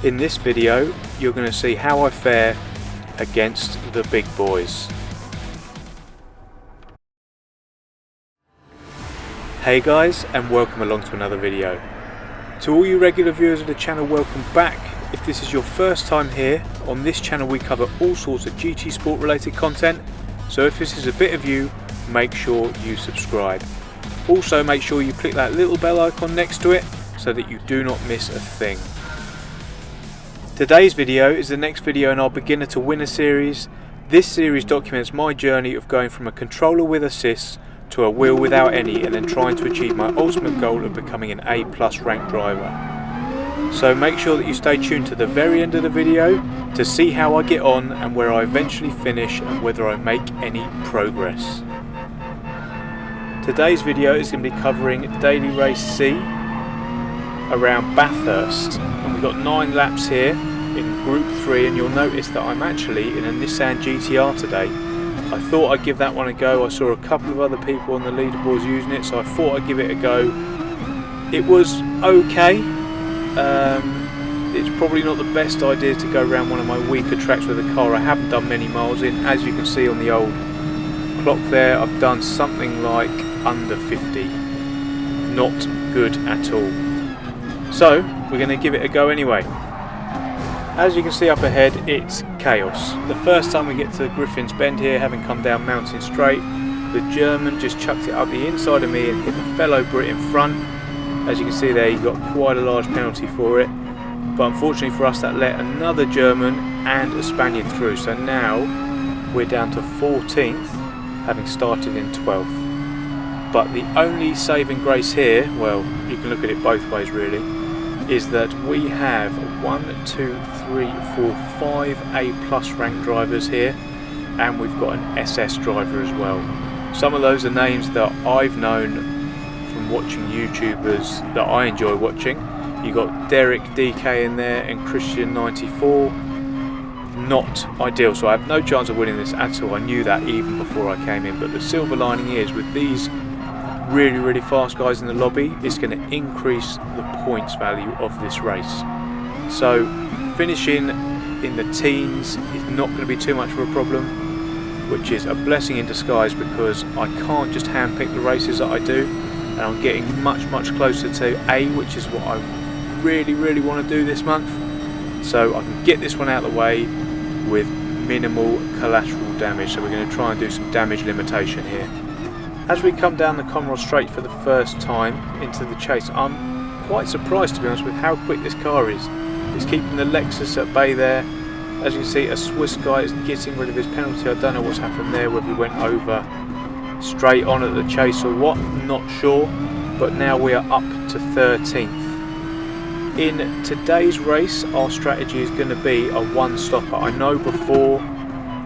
In this video you're going to see how I fare against the big boys. Hey guys, and welcome along to another video. To all you regular viewers of the channel, welcome back. If this is your first time here, on this channel we cover all sorts of GT Sport related content, so if this is a bit of you, make sure you subscribe. Also make sure you click that little bell icon next to it so that you do not miss a thing. Today's video is the next video in our Beginner to Winner series. This series documents my journey of going from a controller with assists to a wheel without any, and then trying to achieve my ultimate goal of becoming an A+ ranked driver. So make sure that you stay tuned to the very end of the video to see how I get on and where I eventually finish and whether I make any progress. Today's video is going to be covering Daily Race C around Bathurst, and we've got 9 laps here in Group 3, and you'll notice that I'm actually in a Nissan GTR today. I thought I'd give that one a go. I saw a couple of other people on the leaderboards using it, so I thought I'd give it a go. It was okay. It's probably not the best idea to go around one of my weaker tracks with a car I haven't done many miles in. As you can see on the old clock there, I've done something like under 50. Not good at all. So we're going to give it a go anyway. As you can see up ahead, it's chaos. The first time we get to Griffin's Bend here, having come down Mountain Straight, the German just chucked it up the inside of me and hit the fellow Brit in front. As you can see there, he got quite a large penalty for it, but unfortunately for us that let another German and a Spaniard through, so now we're down to 14th, having started in 12th. But the only saving grace here, well, you can look at it both ways really, is that we have 5 A+ ranked drivers here, and we've got an SS driver as well. Some of those are names that I've known from watching YouTubers that I enjoy watching. You got Derek DK in there and Christian 94. Not ideal, so I have no chance of winning this at all. I knew that even before I came in, but the silver lining is with these really fast guys in the lobby, it's going to increase the points value of this race. So finishing in the teens is not going to be too much of a problem, which is a blessing in disguise because I can't just handpick the races that I do, and I'm getting much closer to A, which is what I really want to do this month, so I can get this one out of the way with minimal collateral damage. So we're going to try and do some damage limitation here. As we come down the Conrod Straight for the first time into the chase, I'm quite surprised, to be honest, with how quick this car is. It's keeping the Lexus at bay there. As you can see, a Swiss guy is getting rid of his penalty. I don't know what's happened there, whether he went over straight on at the chase or what, not sure. But now we are up to 13th. In today's race, our strategy is going to be a one-stopper. I know before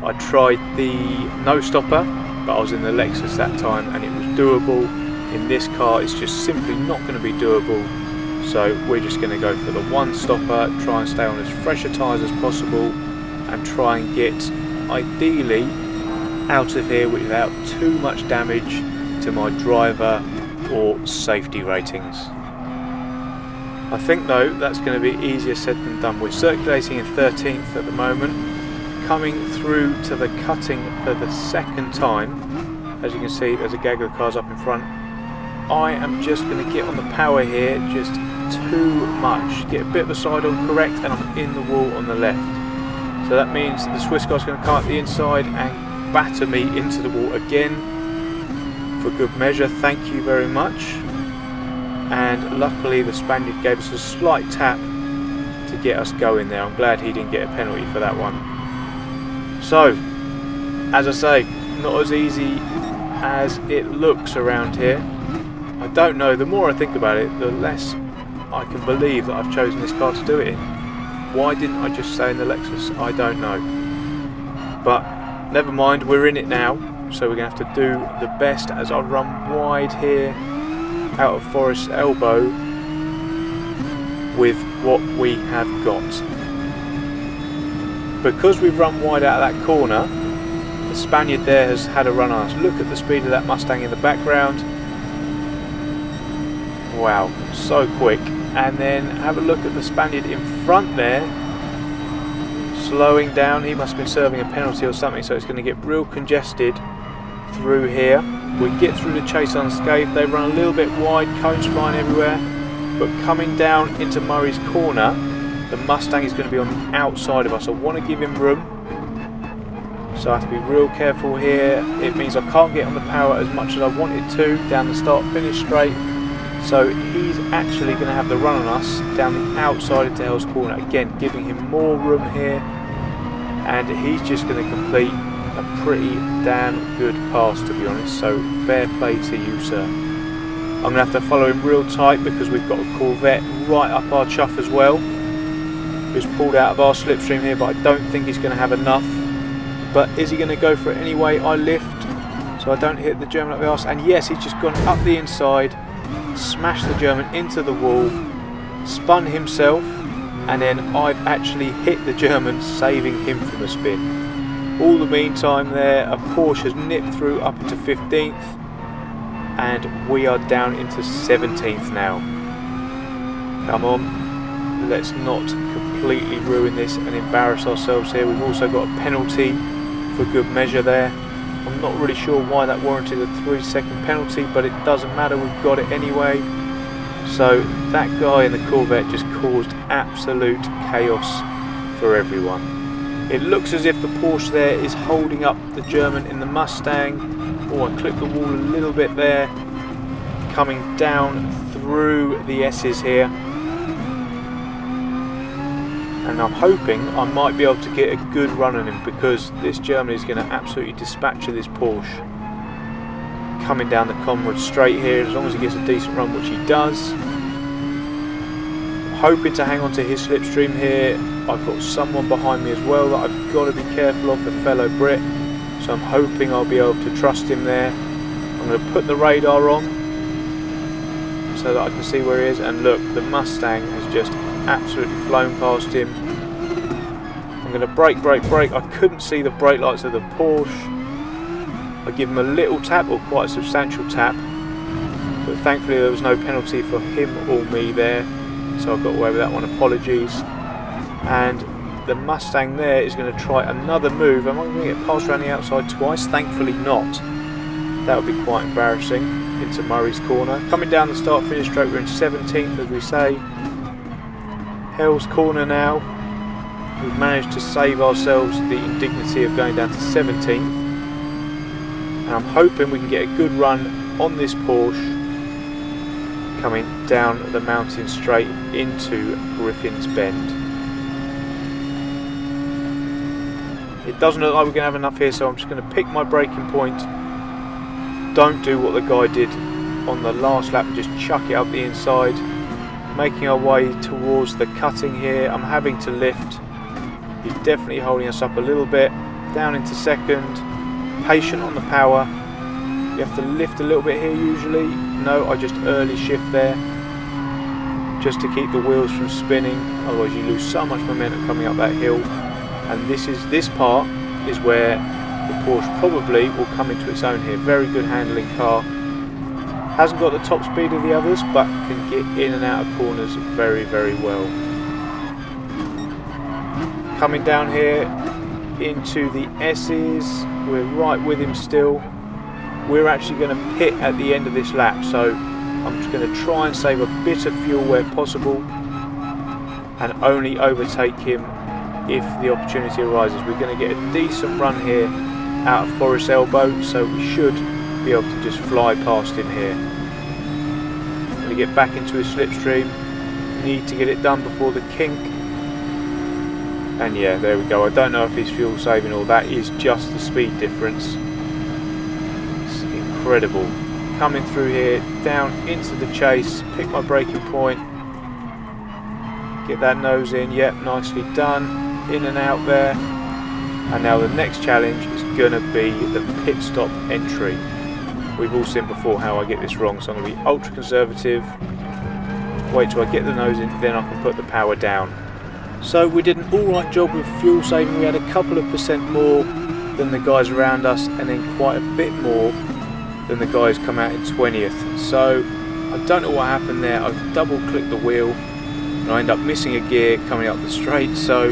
I tried the no-stopper, but I was in the Lexus that time and it was doable. In this car it's just simply not going to be doable, so we're just going to go for the one stopper, try and stay on as fresh a tyres as possible and try and get ideally out of here without too much damage to my driver or safety ratings. I think though that's going to be easier said than done. We're circulating in 13th at the moment, coming through to the cutting for the second time. As you can see, there's a gaggle of cars up in front. I am just going to get on the power here just too much, get a bit of a side on correct, and I'm in the wall on the left. So that means the Swiss guy's going to come up the inside and batter me into the wall again for good measure. Thank you very much. And luckily the Spaniard gave us a slight tap to get us going there. I'm glad he didn't get a penalty for that one. So, as I say, not as easy as it looks around here. I don't know, the more I think about it, the less I can believe that I've chosen this car to do it in. Why didn't I just stay in the Lexus? I don't know. But never mind, we're in it now, so we're going to have to do the best as I run wide here out of Forest Elbow with what we have got. Because we've run wide out of that corner, the Spaniard there has had a run on us. Look at the speed of that Mustang in the background. Wow, so quick. and then have a look at the Spaniard in front there, slowing down. He must have been serving a penalty or something, so it's going to get real congested through here. We get through the chase unscathed. They run a little bit wide, cones flying everywhere, but coming down into Murray's corner, the Mustang is going to be on the outside of us. I want to give him room, so I have to be real careful here. It means I can't get on the power as much as I wanted to down the start finish straight, so he's actually going to have the run on us down the outside into Hell's Corner, again giving him more room here, and he's just going to complete a pretty damn good pass, to be honest, so fair play to you, sir. I'm going to have to follow him real tight because we've got a Corvette right up our chuff as well, who's pulled out of our slipstream here, but I don't think he's going to have enough. But is he going to go for it anyway? I lift so I don't hit the German up the arse, and yes, he's just gone up the inside, smashed the German into the wall, spun himself, and then I've actually hit the German, saving him from a spin. All the meantime there, a Porsche has nipped through up into 15th, and we are down into 17th now. Come on, let's not completely ruin this and embarrass ourselves here. We've also got a penalty for good measure there. I'm not really sure why that warranted a 3-second penalty, but it doesn't matter, we've got it anyway. So that guy in the Corvette just caused absolute chaos for everyone. It looks as if the Porsche there is holding up the German in the Mustang. Oh, I clipped the wall a little bit there, coming down through the S's here. And I'm hoping I might be able to get a good run on him, because this German is going to absolutely dispatch this Porsche. Coming down the Conrad straight here, as long as he gets a decent run, which he does. Hoping to hang on to his slipstream here. I've got someone behind me as well that I've got to be careful of, the fellow Brit. So I'm hoping I'll be able to trust him there. I'm going to put the radar on so that I can see where he is, and look, the Mustang has just absolutely flown past him. I'm going to brake. I couldn't see the brake lights of the Porsche. I give him a little tap, or quite a substantial tap, but thankfully there was no penalty for him or me there, so I got away with that one. Apologies. And the Mustang there is going to try another move. Am I going to get passed around the outside twice? Thankfully not. That would be quite embarrassing. Into Murray's corner. Coming down the start finish straight, we're in 17th, as we say. Hell's Corner now. We've managed to save ourselves the indignity of going down to 17th. And I'm hoping we can get a good run on this Porsche coming down the mountain straight into Griffin's Bend. It doesn't look like we're going to have enough here, so I'm just going to pick my braking point. Don't do what the guy did on the last lap and just chuck it up the inside. Making our way towards the cutting here. I'm having to lift. He's definitely holding us up a little bit. Down into second. Patient on the power. You have to lift a little bit here usually. No, I just early shift there, just to keep the wheels from spinning. Otherwise you lose so much momentum coming up that hill. And this part is where the Porsche probably will come into its own here. Very good handling car. Hasn't got the top speed of the others, but can get in and out of corners very, very well. Coming down here into the S's, we're right with him still. We're actually going to pit at the end of this lap, so I'm just going to try and save a bit of fuel where possible and only overtake him if the opportunity arises. We're going to get a decent run here out of Forest Elbow, so we should be able to just fly past him here. I'm going to get back into his slipstream. Need to get it done before the kink. And yeah, there we go. I don't know if he's fuel saving or that is just the speed difference. It's incredible. Coming through here, down into the chase, pick my braking point, get that nose in, yep, nicely done, in and out there. And now the next challenge is going to be the pit stop entry. We've all seen before how I get this wrong, so I'm going to be ultra conservative, wait till I get the nose in, then I can put the power down. So we did an alright job with fuel saving. We had a couple of percent more than the guys around us, and then quite a bit more than the guys come out in 20th. So I don't know what happened there. I've double clicked the wheel and I end up missing a gear coming up the straight, so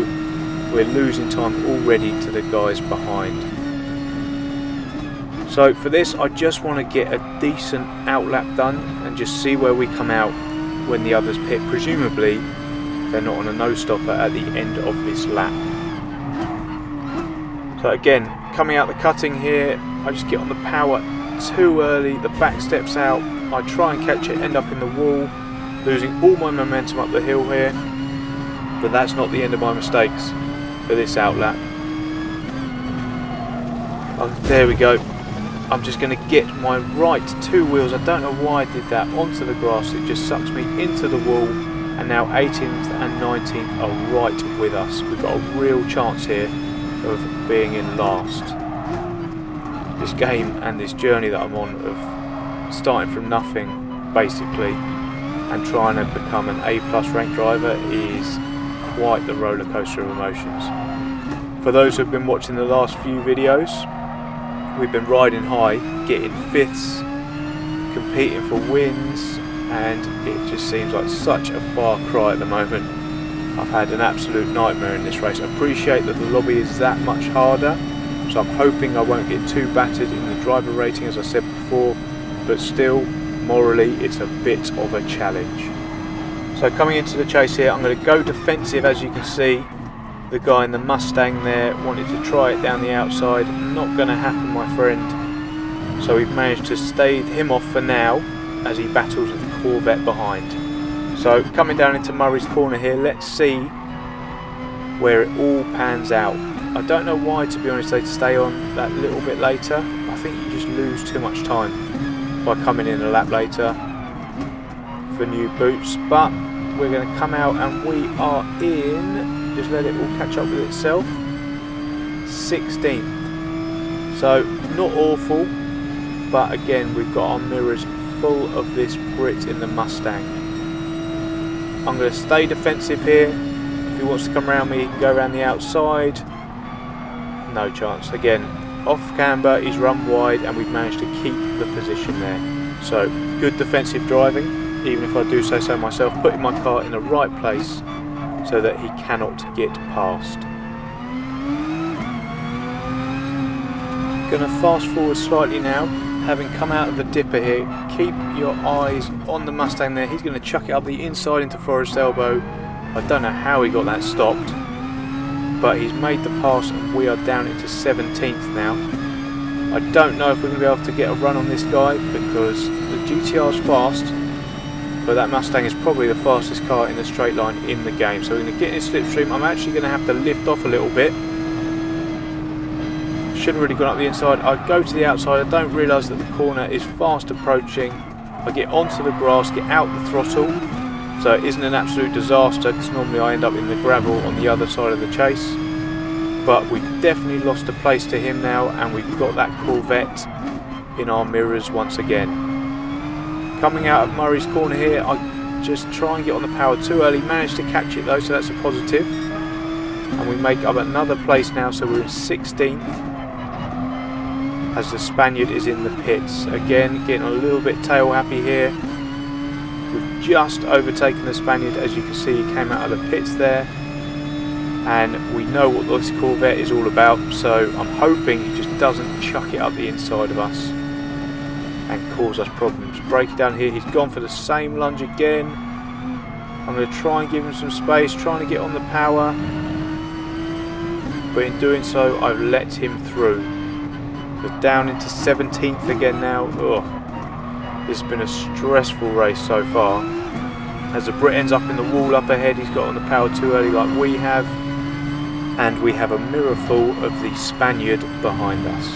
we're losing time already to the guys behind. So for this, I just want to get a decent outlap done and just see where we come out when the others pit. Presumably they're not on a no stopper at the end of this lap. So again, coming out the cutting here, I just get on the power too early, the back steps out, I try and catch it, end up in the wall, losing all my momentum up the hill here, but that's not the end of my mistakes for this outlap. Oh, there we go. I'm just going to get my right two wheels, I don't know why I did that, onto the grass. It just sucks me into the wall, and now 18th and 19th are right with us. We've got a real chance here of being in last. This game and this journey that I'm on of starting from nothing basically and trying to become an A+ ranked driver is quite the roller coaster of emotions. For those who have been watching the last few videos, we've been riding high, getting fifths, competing for wins, and it just seems like such a far cry at the moment. I've had an absolute nightmare in this race. I appreciate that the lobby is that much harder, so I'm hoping I won't get too battered in the driver rating as I said before, but still, morally, it's a bit of a challenge. So coming into the chase here, I'm going to go defensive. As you can see, the guy in the Mustang there wanted to try it down the outside. Not going to happen, my friend. So we've managed to stave him off for now as he battles with the Corvette behind. So coming down into Murray's corner here, let's see where it all pans out. I don't know why, to be honest, they'd stay on that little bit later. I think you just lose too much time by coming in a lap later for new boots, but we're going to come out and we are in, just let it all catch up with itself, 16th. So not awful, but again we've got our mirrors full of this Brit in the Mustang. I'm going to stay defensive here. If he wants to come around me, he can go around the outside. No chance. Again, off camber, he's run wide and we've managed to keep the position there. So good defensive driving, even if I do say so myself, putting my car in the right place so that he cannot get past. Going to fast forward slightly now, having come out of the dipper here. Keep your eyes on the Mustang there. He's going to chuck it up the inside into Forest Elbow. I don't know how he got that stopped, but he's made the pass and we are down into 17th now. I don't know if we're going to be able to get a run on this guy because the GTR's fast, but that Mustang is probably the fastest car in the straight line in the game. So we're going to get in his slipstream. I'm actually going to have to lift off a little bit. Should have really gone up the inside. I go to the outside. I don't realise that the corner is fast approaching. I get onto the grass, get out the throttle, so it isn't an absolute disaster because normally I end up in the gravel on the other side of the chase. But we've definitely lost a place to him now, and we've got that Corvette in our mirrors once again. Coming out of Murray's corner here, I just try and get on the power too early. Managed to catch it though, so that's a positive. And we make up another place now, so we're in 16th. As the Spaniard is in the pits. Again, getting a little bit tail happy here. We've just overtaken the Spaniard. As you can see, he came out of the pits there. And we know what this Corvette is all about, so I'm hoping he just doesn't chuck it up the inside of us and cause us problems. Break it down here. He's gone for the same lunge again. I'm going to try and give him some space, trying to get on the power. But in doing so, I've let him through. We're down into 17th again now. Ugh. This has been a stressful race so far. As the Brit ends up in the wall up ahead, he's got on the power too early like we have. And we have a mirror full of the Spaniard behind us.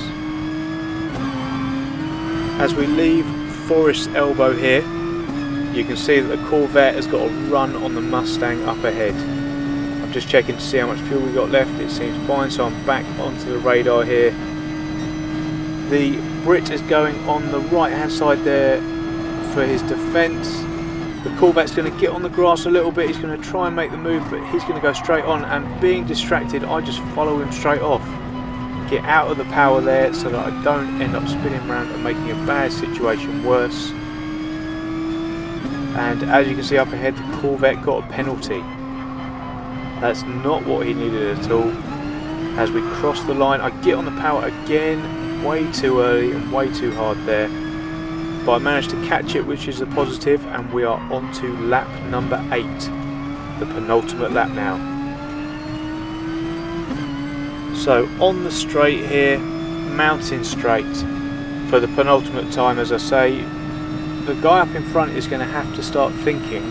As we leave Forest Elbow here, you can see that the Corvette has got a run on the Mustang up ahead. I'm just checking to see how much fuel we got left. It seems fine, so I'm back onto the radar here. The Brit is going on the right hand side there for his defence. The Corvette's going to get on the grass a little bit. He's going to try and make the move, but he's going to go straight on, and being distracted, I just follow him straight off. Get out of the power there so that I don't end up spinning around and making a bad situation worse. and as you can see up ahead, the Corvette got a penalty. That's not what he needed at all. As we cross the line, I get on the power again, way too early and way too hard there. But I managed to catch it, which is a positive, and we are on to lap number 8, the penultimate lap now. So on the straight here, mountain straight for the penultimate time. As I say, the guy up in front is going to have to start thinking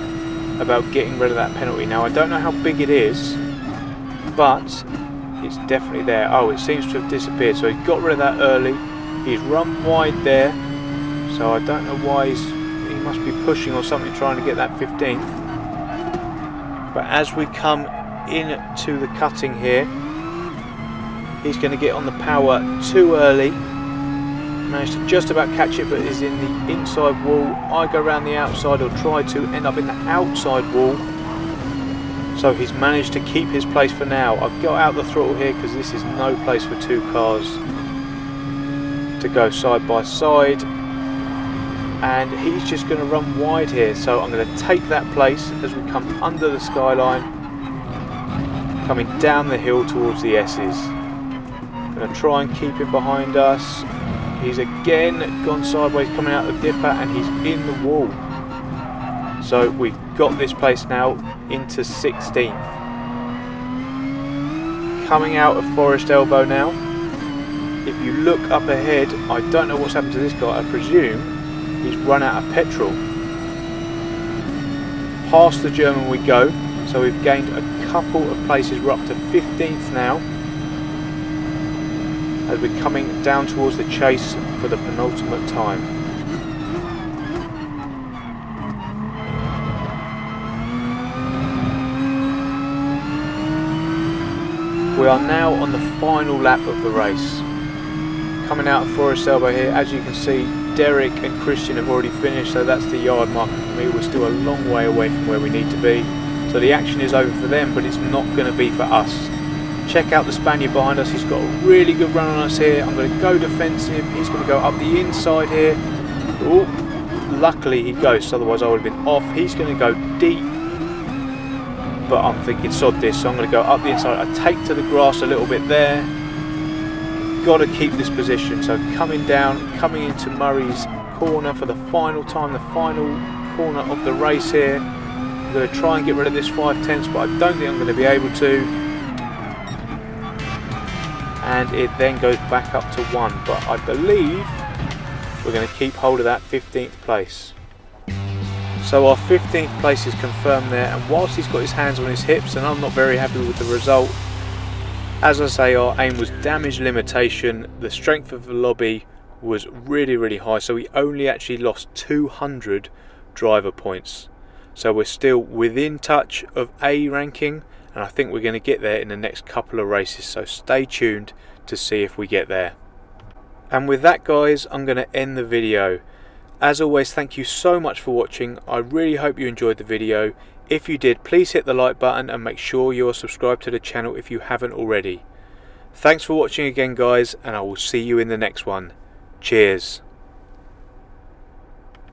about getting rid of that penalty. Now I don't know how big it is, but it's definitely there. Oh, it seems to have disappeared, so he got rid of that early. He's run wide there, so I don't know why he must be pushing or something, trying to get that 15th. But as we come into the cutting here, he's going to get on the power too early. Managed to just about catch it, but is in the inside wall. I go around the outside, or try to end up in the outside wall. So he's managed to keep his place for now. I've got out the throttle here because this is no place for two cars to go side by side. And he's just going to run wide here. So I'm going to take that place as we come under the skyline, coming down the hill towards the S's. Going to try and keep him behind us. He's again gone sideways, coming out of the dipper, and he's in the wall. So we've got this place now into 16th. Coming out of Forest Elbow now. If you look up ahead, I don't know what's happened to this guy. I presume he's run out of petrol. Past the German we go. So we've gained a couple of places. We're up to 15th now, as we're coming down towards the chase for the penultimate time. We are now on the final lap of the race. Coming out of Forest Elbow here, as you can see, Derek and Christian have already finished, so that's the yard marker for me. We're still a long way away from where we need to be. So the action is over for them, but it's not going to be for us. Check out the Spaniard behind us. He's got a really good run on us here. I'm going to go defensive. He's going to go up the inside here. Oh, luckily he goes, otherwise I would have been off. He's going to go deep, but I'm thinking sod this, so I'm going to go up the inside. I take to the grass a little bit there. Got to keep this position. So coming down, coming into Murray's corner for the final time, the final corner of the race here. I'm going to try and get rid of this 5/10, but I don't think I'm going to be able to. And it then goes back up to 1, but I believe we're going to keep hold of that 15th place. So our 15th place is confirmed there, and whilst he's got his hands on his hips and I'm not very happy with the result, as I say, our aim was damage limitation. The strength of the lobby was really high, so we only actually lost 200 driver points. So we're still within touch of A ranking, and I think we're going to get there in the next couple of races, so stay tuned to see if we get there. And with that, guys, I'm going to end the video. As always, thank you so much for watching. I really hope you enjoyed the video. If you did, please hit the like button and make sure you're subscribed to the channel if you haven't already. Thanks for watching again, guys, and I will see you in the next one. Cheers.